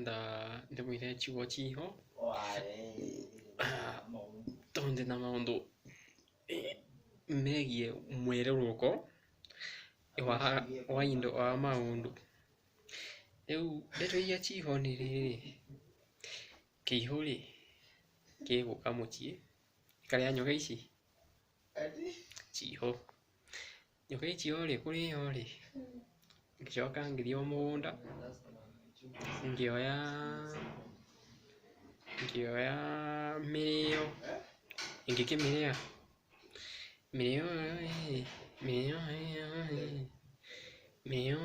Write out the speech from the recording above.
da devo dire ci vuoti ho Hoài donde na maondo megie mwere ruko wa indo wa maundu eu deto ya chi ho ni ri ki ho ri ke go ka mochi kare anyo ga ici chi ho nyo ga ichi ho ri kuri ho ri ngicoka ngithio mugunda ngioya mirio ingikimiria mirio mirio mirio